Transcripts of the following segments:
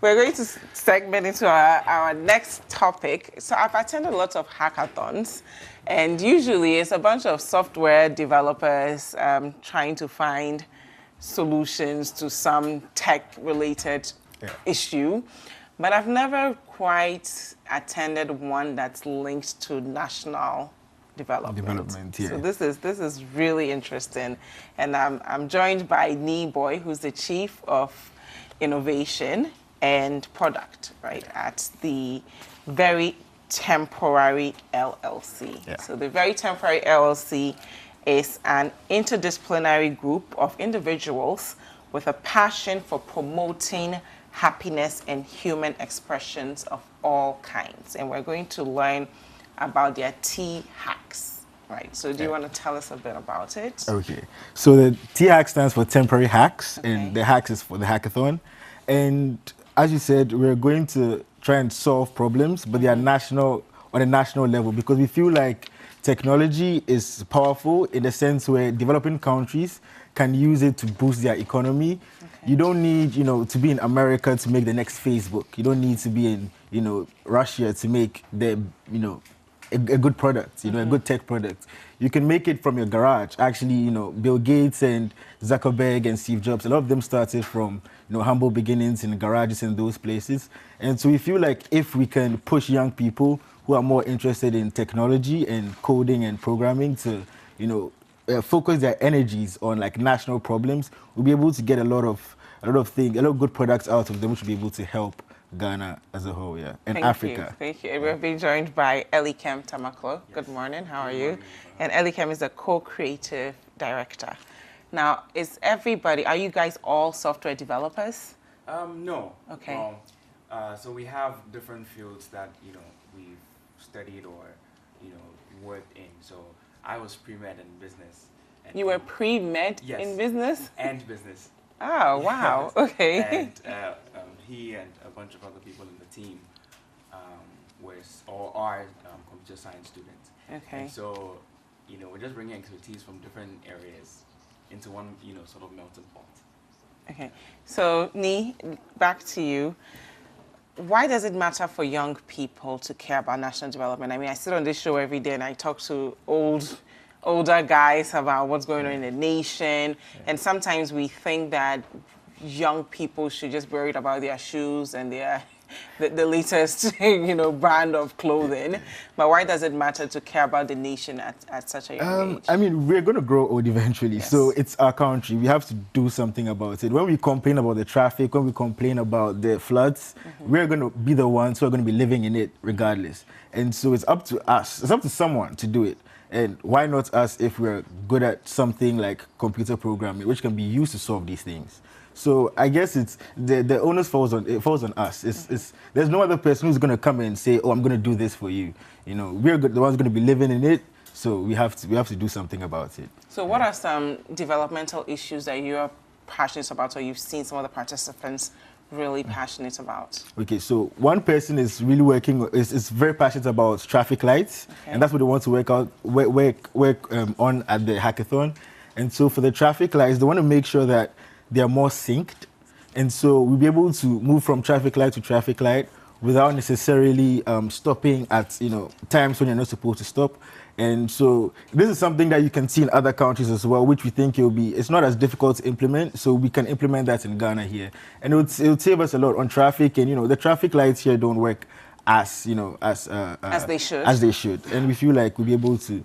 We're going to segment into our next topic. So I've attended lots of hackathons, and usually it's a bunch of software developers trying to find solutions to some tech-related issue. But I've never quite attended one that's linked to national development. Yeah. So this is really interesting, and I'm joined by Nii, who's the Chief of Innovation and Product, right, at the Very Temporary LLC. Yeah. So the Very Temporary LLC is an interdisciplinary group of individuals with a passion for promoting happiness and human expressions of all kinds. And we're going to learn about their T hacks, right? So do you want to tell us a bit about it? Okay. So the T hack stands for temporary hacks, and the hacks is for the hackathon. And as you said, we're going to try and solve problems, but they are national, on a national level, because we feel like technology is powerful in the sense where developing countries can use it to boost their economy. You don't need, to be in America to make the next Facebook. You don't need to be in, Russia to make the, a good product, a good tech product. You can make it from your garage. Actually, Bill Gates and Zuckerberg and Steve Jobs, a lot of them started from, humble beginnings in garages in those places. And so we feel like if we can push young people who are more interested in technology and coding and programming to, focus their energies on like national problems, we'll be able to get a lot of good products out of them, which will be able to help Ghana as a whole, and Africa. Thank you. We've been joined by Elikem Tamaklo. Yes. Good morning. How are you? And Elikem is the co-creative director. Now, are you guys all software developers? No. Okay. So we have different fields that we've studied or worked in. So I was pre-med in business. And you were pre-med in business? And business. Oh, wow. Okay. And he and a bunch of other people in the team are computer science students. Okay. And so, we're just bringing expertise from different areas into one, sort of melting pot. Okay. So, Nii, back to you. Why does it matter for young people to care about national development? I mean, I sit on this show every day and I talk to older guys about what's going on in the nation. And sometimes we think that young people should just be worried about their shoes and the latest, brand of clothing. But why does it matter to care about the nation at such a young age? I mean, we're going to grow old eventually. Yes. So it's our country. We have to do something about it. When we complain about the traffic, when we complain about the floods, we're going to be the ones who are going to be living in it regardless. And so it's up to us. It's up to someone to do it. And why not us if we're good at something like computer programming, which can be used to solve these things? So I guess it's the onus falls on us. There's no other person who's going to come and say, "Oh, I'm going to do this for you." We're the ones going to be living in it. So we have to do something about it. So what are some developmental issues that you're passionate about, or you've seen some of the participants really passionate about? Okay, so one person is really is very passionate about traffic lights, and that's what they want to work on at the hackathon. And so for the traffic lights, they want to make sure that they are more synced, and so we'll be able to move from traffic light to traffic light without necessarily stopping at times when you're not supposed to stop. And so this is something that you can see in other countries as well, which we think it's not as difficult to implement, so we can implement that in Ghana here. And it would save us a lot on traffic, and the traffic lights here don't work as they should. As they should. And we feel like we'll be able to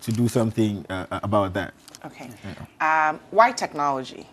do something about that. Okay. Why technology?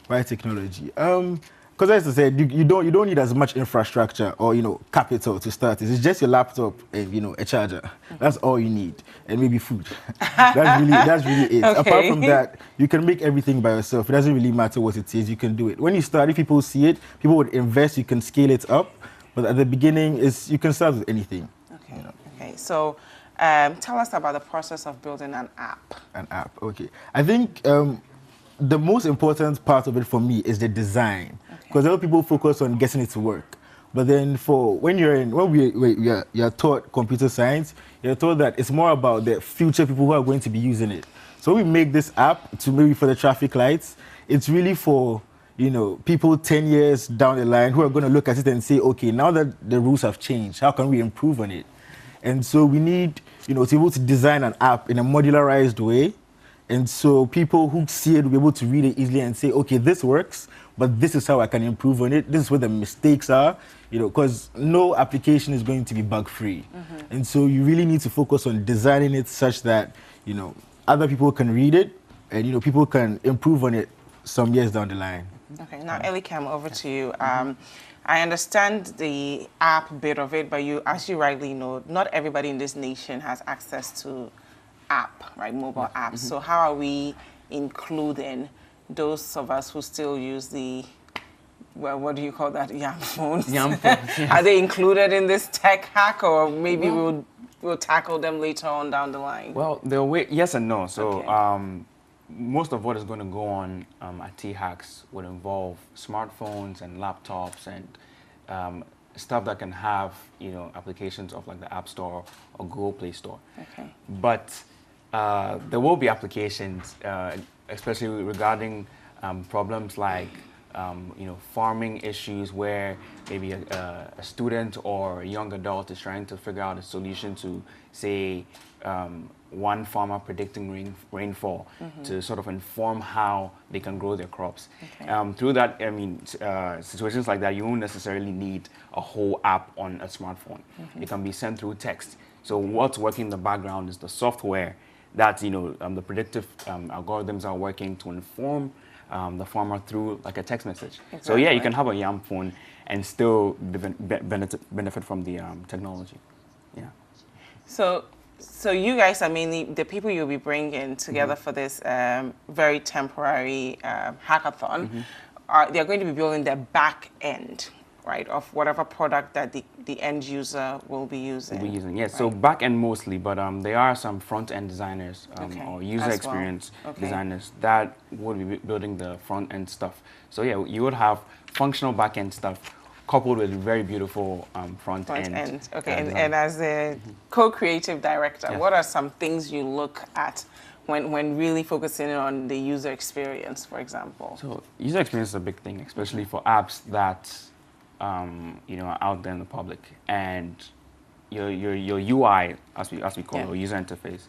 Why technology? Because as I said, you don't need as much infrastructure or capital to start. It's just your laptop and a charger. That's all you need, and maybe food. that's really it. Okay. Apart from that, you can make everything by yourself. It doesn't really matter what it is. You can do it. When you start, if people see it, people would invest. You can scale it up, but at the beginning, you can start with anything. Okay. Okay. So, tell us about the process of building an app. An app. Okay. I think. The most important part of it for me is the design, because a lot of people focus on getting it to work. But then when you're taught computer science, you're taught that it's more about the future people who are going to be using it. So we make this app maybe for the traffic lights. It's really for people 10 years down the line who are going to look at it and say, okay, now that the rules have changed, how can we improve on it? And so we need, to be able to design an app in a modularized way. And so people who see it will be able to read it easily and say, okay, this works, but this is how I can improve on it. This is where the mistakes are, because no application is going to be bug-free. And so you really need to focus on designing it such that, other people can read it and, people can improve on it some years down the line. Okay, now Elikem, over to you. I understand the app bit of it, but as you rightly know, not everybody in this nation has access to app, right, mobile apps. So how are we including those of us who still use the, well, what do you call that, YAM phones? YAM phones, yes. Are they included in this tech hack, or maybe we'll tackle them later on down the line? Well, yes and no. So most of what is going to go on at T-Hacks would involve smartphones and laptops and stuff that can have, applications of like the App Store or Google Play Store. Okay. But there will be applications, especially regarding problems like, farming issues where maybe a student or a young adult is trying to figure out a solution to, say, one farmer predicting rainfall to sort of inform how they can grow their crops. Okay. Through that, situations like that, you won't necessarily need a whole app on a smartphone. It can be sent through text. So what's working in the background is the software that, the predictive algorithms are working to inform the farmer through like a text message. Exactly. So yeah, you can have a YAM phone and still benefit from the technology. Yeah. So you guys are mainly the people you'll be bringing together for this very temporary hackathon. They're going to be building the back end, right, of whatever product that the end user will be using. Yes. Right? So back end mostly, but there are some front end designers or user As experience well. Okay. designers that would be building the front end stuff. So yeah, you would have functional back end stuff coupled with very beautiful front end. Okay, and as a co-creative director, what are some things you look at when really focusing on the user experience, for example? So user experience is a big thing, especially for apps that are out there in the public, and your UI, as we call it, or user interface,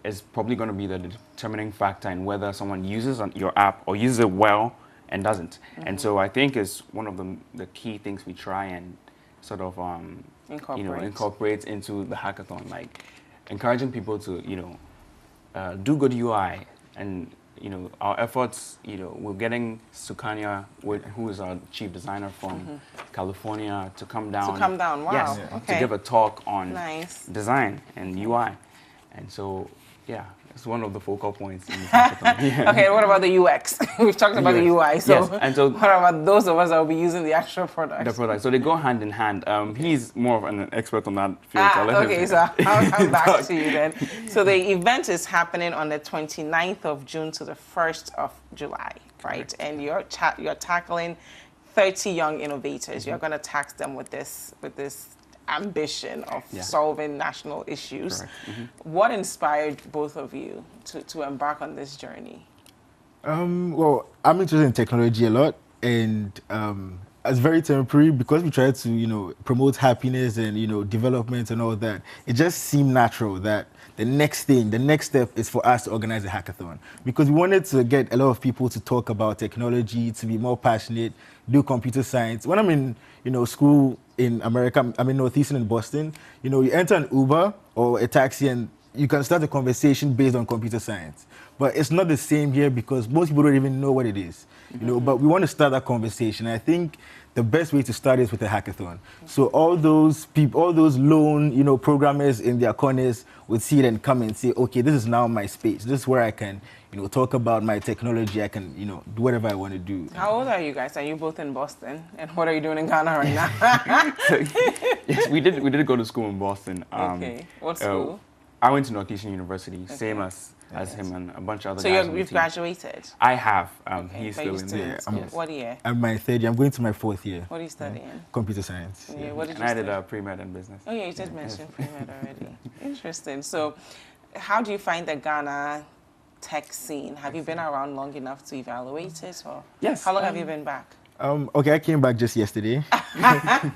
is probably going to be the determining factor in whether someone uses your app or uses it well and doesn't. And so I think it's one of the key things we try and sort of incorporate into the hackathon, like encouraging people to do good UI. And our efforts, we're getting Sukanya, who is our chief designer from California, to come down. Wow. Yes, Okay. to give a talk on Nice. design and UI. And so, yeah, it's one of the focal points in the hackathon. Okay, what about the UX? We've talked about the UI. So, yes. And so what about those of us that will be using the actual product? The product. So they go hand in hand. He's more of an expert on that field. Okay, so I'll come back to you then. So the event is happening on the 29th of June to the 1st of July, right? Correct. And you're tackling 30 young innovators. You're going to tax them with this ambition of solving national issues. What inspired both of you to embark on this journey? Well, I'm interested in technology a lot, and it's very temporary because we try to, promote happiness and, development and all that. It just seemed natural that the next step is for us to organize a hackathon, because we wanted to get a lot of people to talk about technology, to be more passionate, do computer science. When I'm in, school in America, I'm in Northeastern in Boston, you enter an Uber or a taxi and you can start a conversation based on computer science. But it's not the same here because most people don't even know what it is, but we want to start that conversation. I think the best way to start is with a hackathon. So all those people, all those lone, programmers in their corners would see it and come and say, okay, this is now my space. This is where I can, talk about my technology. I can, do whatever I want to do. How old are you guys? Are you both in Boston? And what are you doing in Ghana right now? Yes, we did go to school in Boston. Okay, what school? I went to Northeastern University, same as him and a bunch of other guys. So you've graduated? I have. But He's still you in still there. yes. What year? I'm my third year. I'm going to my fourth year. What are you studying? Computer science. Yeah, what did And you I study? did pre-med and business. Oh yeah, you did mention pre-med already. Interesting. So how do you find the Ghana tech scene? Have you been around long enough to evaluate it? Or Yes. how long have you been back? Okay, I came back just yesterday,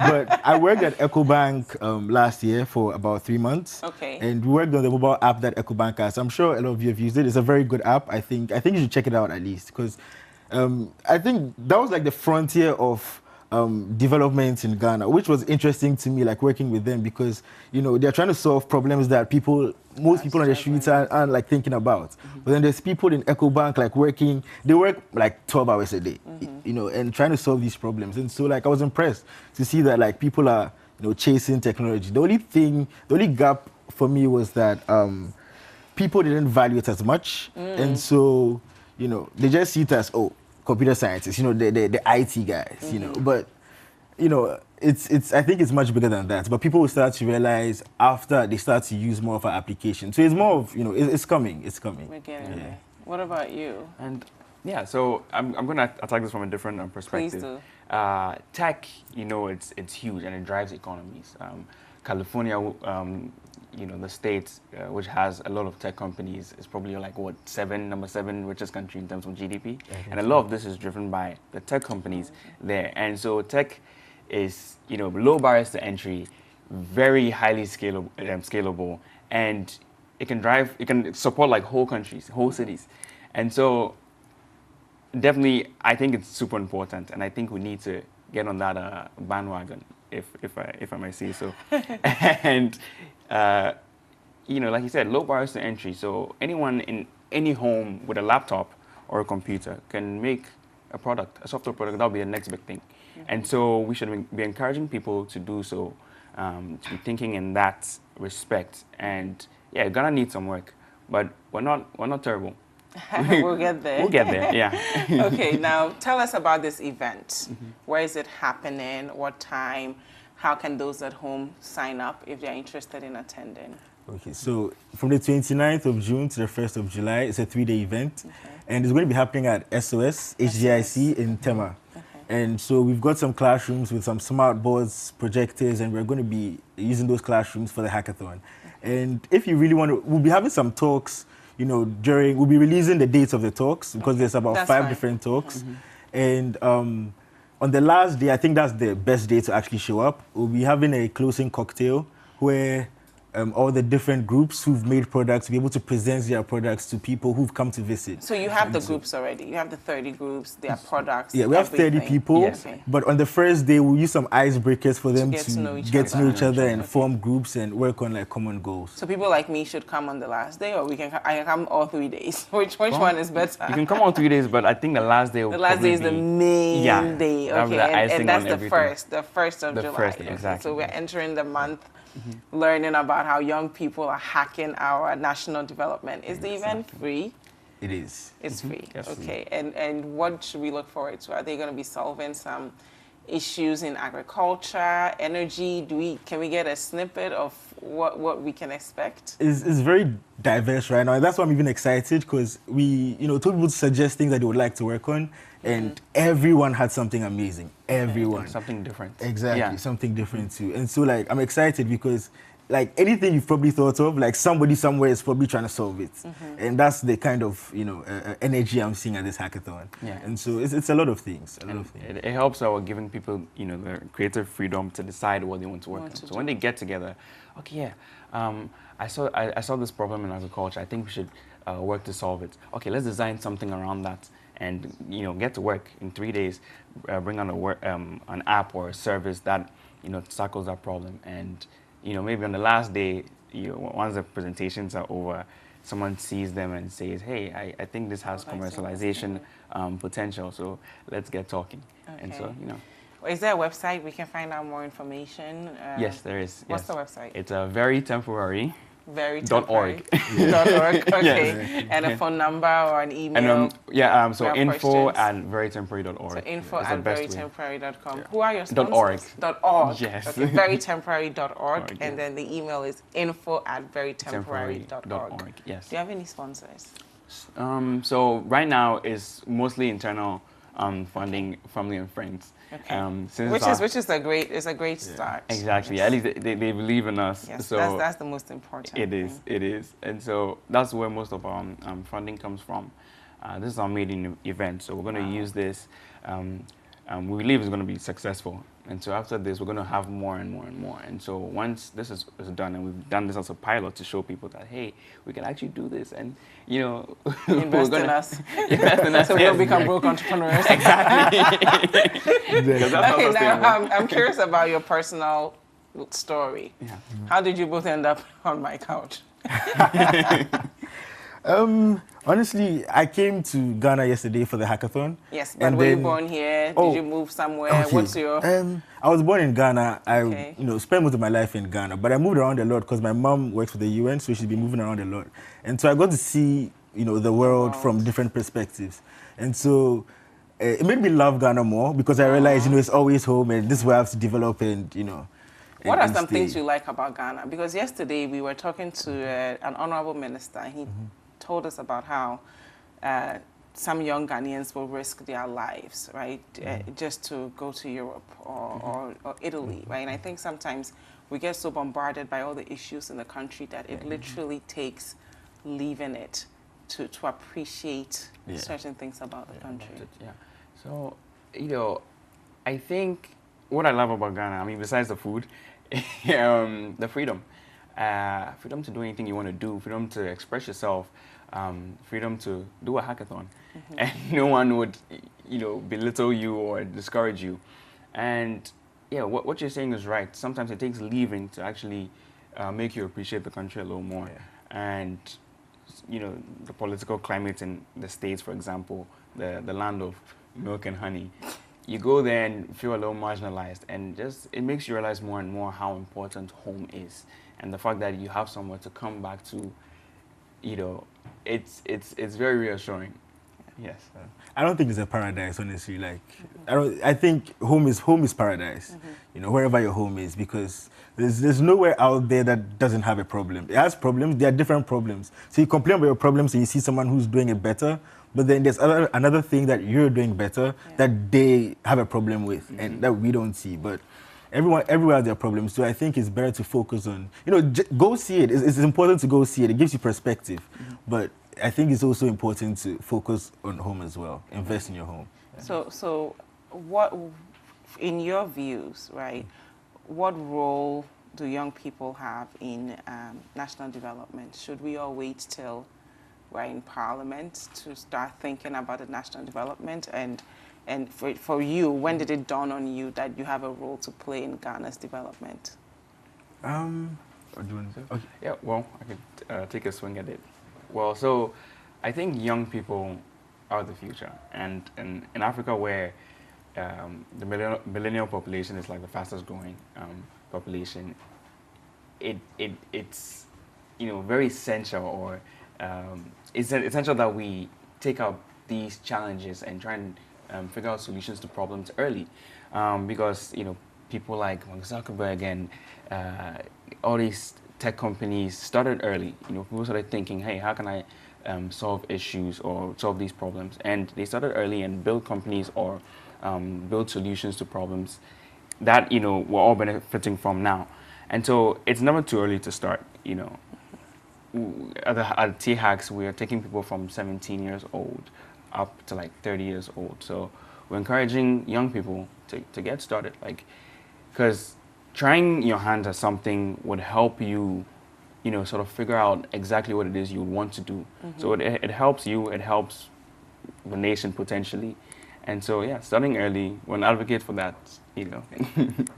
but I worked at EcoBank last year for about 3 months. Okay. And we worked on the mobile app that EcoBank has. I'm sure a lot of you have used it. It's a very good app. I think you should check it out at least, because I think that was like the frontier of development in Ghana, which was interesting to me, like working with them, because they're trying to solve problems that most people on the streets aren't like thinking about. But then there's people in EcoBank like they work like 12 hours a day, and trying to solve these problems. And so like I was impressed to see that like people are chasing technology. The only gap for me was that people didn't value it as much, and so they just see it as computer scientists, the IT guys, but it's I think it's much bigger than that. But people will start to realize after they start to use more of our application. So it's more of it's coming. We're getting there. What about you? And yeah, so I'm going to attack this from a different perspective. Please do. Tech, it's huge and it drives economies. California, the states, which has a lot of tech companies, is probably like number 7 richest country in terms of GDP, and a lot of this is driven by the tech companies there. And so tech is low barriers to entry, very highly scalable, and it can support like whole countries, whole cities. And so definitely I think it's super important, and I think we need to get on that bandwagon, if I may say so. And like you said, low barriers to entry. So anyone in any home with a laptop or a computer can make a software product. That'll be the next big thing. And so we should be encouraging people to do so, to be thinking in that respect. And yeah, Ghana needs some work, but we're not terrible. We'll get there. We'll get there, yeah. Okay, now tell us about this event. Where is it happening? What time? How can those at home sign up if they're interested in attending? Okay, so from the 29th of June to the 1st of July, it's a 3-day event. And it's going to be happening at SOS HGIC in Tema. And so we've got some classrooms with some smart boards, projectors, and we're going to be using those classrooms for the hackathon. And if you really want to, we'll be having some talks, we'll be releasing the dates of the talks, because there's about 5 different talks. And on the last day, I think that's the best day to actually show up. We'll be having a closing cocktail where all the different groups who've made products will be able to present their products to people who've come to visit. So you have the groups already. You have the 30 groups, their products. Yeah, we have 30 people. Yes. But on the first day, we'll use some icebreakers for them get to know each other and form groups and work on like common goals. So people like me should come on the last day, or I can come all 3 days. Which one is better? You can come on 3 days, but I think the last day will The last day is the main day. Okay, and that's the first of July. First, exactly. So we're entering the month learning about how young people are hacking our national development. Is the event free? It is. It's free. Yes. Okay. And what should we look forward to? Are they going to be solving some issues in agriculture, energy? Can we get a snippet of what we can expect? It's very diverse right now. And that's why I'm even excited, because we, told people to suggest things that they would like to work on, and everyone had something amazing. Everyone. Something different. Exactly, something different too. And so like I'm excited because like anything you've probably thought of, like somebody somewhere is probably trying to solve it. And that's the kind of, energy I'm seeing at this hackathon. Yeah. And so it's a lot of things. It helps our giving people, the creative freedom to decide what they want to work on. So when they get together, okay, I saw this problem in agriculture. I think we should work to solve it. Okay, let's design something around that, and get to work in 3 days. Bring on an app or a service that tackles that problem. And maybe on the last day, once the presentations are over, someone sees them and says, "Hey, I think this has commercialization potential. So let's get talking." Okay. And so Is there a website we can find out more information? Yes, there is. What's the website? It's very temporary. .org. Okay. Yes. And a phone number or an email? And so info@verytemporary.org. So info@verytemporary.com. Who are your sponsors? .org. .org. Yes. Okay. Verytemporary.org. And then the email is info@verytemporary.org. Yes. Do you have any sponsors? So right now is mostly internal funding family and friends. Okay. Since Which is a great start. Exactly. At least they believe in us. Yes, so that's the most important thing. It is. And so that's where most of our funding comes from. This is our maiden event, so we're going to use this. We believe it's going to be successful. And so after this, we're going to have more and more and more. And so once this is done, and we've done this as a pilot to show people that, hey, we can actually do this. And, you know, invest in us. Invest in us. So we'll become broke entrepreneurs. Exactly. Okay, now I'm curious about your personal story. Yeah. How did you both end up on my couch? Honestly, I came to Ghana yesterday for the hackathon. Yes, but were you born here? Did you move somewhere? Okay. What's your... I was born in Ghana. I spent most of my life in Ghana, but I moved around a lot because my mom works for the UN, so she's been moving around a lot. And so I got to see, the world from different perspectives. And so it made me love Ghana more because I realized, it's always home and this is where I have to develop and, What are some things you like about Ghana? Because yesterday we were talking to an honorable minister. He told us about how some young Ghanaians will risk their lives, right, just to go to Europe or Italy, right? And I think sometimes we get so bombarded by all the issues in the country that it literally takes leaving it to appreciate certain things about the country. Yeah. So, I think what I love about Ghana, I mean, besides the food, the freedom. Freedom to do anything you want to do, freedom to express yourself, freedom to do a hackathon. And no one would, belittle you or discourage you. And yeah, what you're saying is right. Sometimes it takes leaving to actually make you appreciate the country a little more. And, the political climate in the States, for example, the land of milk and honey, you go there and feel a little marginalized, and it makes you realize more and more how important home is. And the fact that you have somewhere to come back to, it's very reassuring. Yes. I don't think it's a paradise, honestly. I think home is paradise. Wherever your home is, because there's nowhere out there that doesn't have a problem. It has problems. There are different problems. So you complain about your problems and you see someone who's doing it better, but then there's another thing that you're doing better that they have a problem with and that we don't see. But everywhere has their problems. So I think it's better to focus on, go see it. It's important to go see it. It gives you perspective. But I think it's also important to focus on home as well. Invest in your home. So what, in your views, right, what role do young people have in national development? Should we all wait till we're in Parliament to start thinking about the national development? And for you, when did it dawn on you that you have a role to play in Ghana's development? What do you want to say? Okay. Yeah, well, I could take a swing at it. Well, so I think young people are the future. And in Africa, where the millennial population is like the fastest growing population, it's very essential, or it's essential that we take up these challenges and try and figure out solutions to problems early, because people like Mark Zuckerberg and all these tech companies started early. People started thinking, hey, how can I solve issues or solve these problems? And they started early and built companies or build solutions to problems that we're all benefiting from now. And so it's never too early to start. At T-Hacks, we are taking people from 17 years old up to like 30 years old. So we're encouraging young people to get started, because trying your hand at something would help you, sort of figure out exactly what it is you want to do. So it helps you, it helps the nation potentially. And so, yeah, starting early, we're an advocate for that, And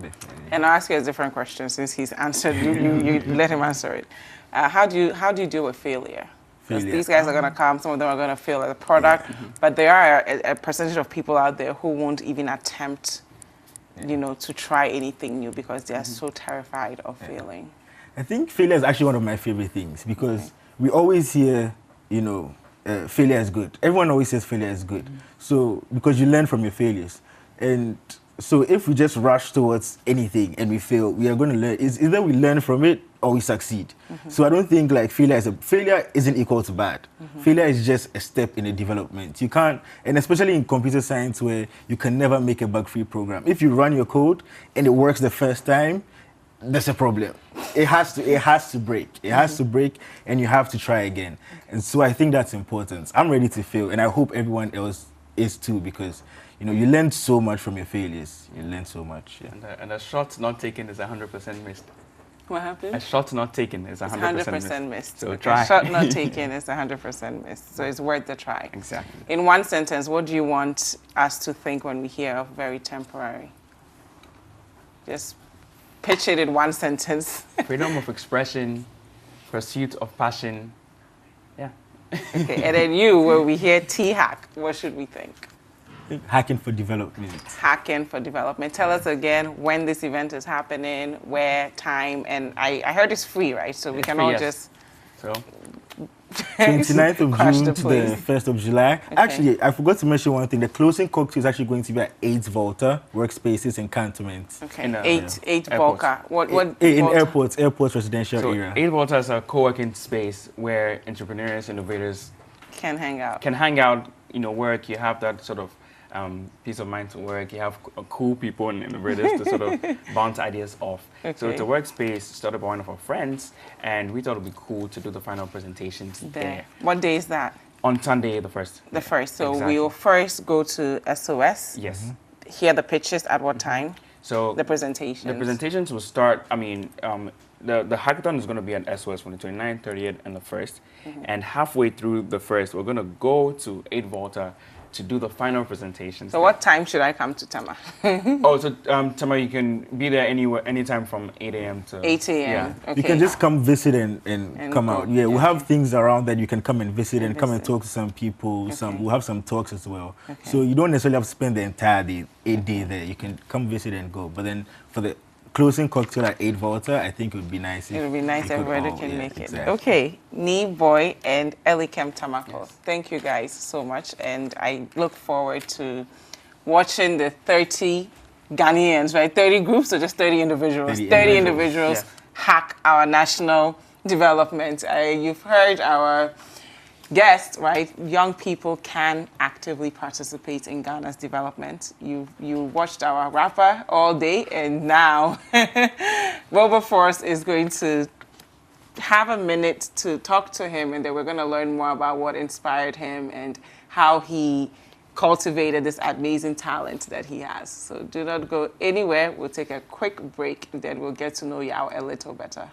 I'll ask you a different question since he's answered. You let him answer it. How do you deal with failure? Because these guys are going to come, some of them are going to fail at the product, but there are a percentage of people out there who won't even attempt, to try anything new because they are so terrified of failing. I think failure is actually one of my favorite things because we always hear, failure is good. Everyone always says failure is good. So, because you learn from your failures. And So if we just rush towards anything and we fail, we are going to learn. It's either we learn from it or we succeed. So I don't think like failure isn't equal to bad. Failure is just a step in a development. You can't, and especially in computer science where you can never make a bug-free program. If you run your code and it works the first time, there's a problem. It has to break. It has to break, and you have to try again. And so I think that's important. I'm ready to fail, and I hope everyone else is too, because you learn so much from your failures. You learn so much. Yeah. And a shot not taken is 100% missed. What happened? A shot not taken is 100% missed. missed. So okay. try. A shot not taken is 100% missed. So it's worth the try. Exactly. In one sentence, what do you want us to think when we hear of very temporary? Just pitch it in one sentence. Freedom of expression, pursuit of passion. Yeah. Okay, and then when we hear T-hack, what should we think? Hacking for development. Hacking for development. Tell us again when this event is happening, where, time, and I heard it's free, right? So we can all just... So 29th of Crash June the to place. the 1st of July. Okay. Actually, I forgot to mention one thing. The closing cocktail is actually going to be at 8 Volta Workspaces and Cantonments. Okay, In, eight airports. Volca. What In Volta? airports residential So area. 8 Volta is a co-working space where entrepreneurs, innovators Can hang out. can hang out, work. You have that sort of peace of mind to work. You have cool people and innovators to sort of bounce ideas off. So Okay. it's a workspace started by one of our friends, and we thought it would be cool to do the final presentations there. What day is that? On Sunday, the 1st. The first. So Exactly. we'll first go to SOS. Yes. Hear the pitches at what time? So The presentations. the presentations will start, the hackathon is going to be at SOS from the 29th, 30th, and the 1st. And halfway through the 1st, we're going to go to 8 Volta to do the final presentations. So what time should I come to Tama? Tama, you can be there anytime from 8 a.m. to 8 a.m. Yeah. Okay. You can just come visit and come go. out. Yeah, we'll Okay. have things around that you can come and visit and come and visit. talk to some people. Okay. We'll have some talks as well. Okay. So you don't necessarily have to spend the entire day, 8 days there. You can come visit and go. But then for the closing cocktail at 8 Volta, I think it would be nice. It would be nice we could everybody all- can yeah, make it. exactly. Okay, Nii Boy and Elikem Tamako. Thank you guys so much, and I look forward to watching the 30 Ghanaians, right? 30 groups or just 30 individuals? 30 individuals yes. hack our national development. You've heard our guest, right? Young people can actively participate in Ghana's development. You watched our rapper all day, and now Wilberforce is going to have a minute to talk to him, and then we're going to learn more about what inspired him and how he cultivated this amazing talent that he has. So do not go anywhere. We'll take a quick break, and then we'll get to know Yao a little better.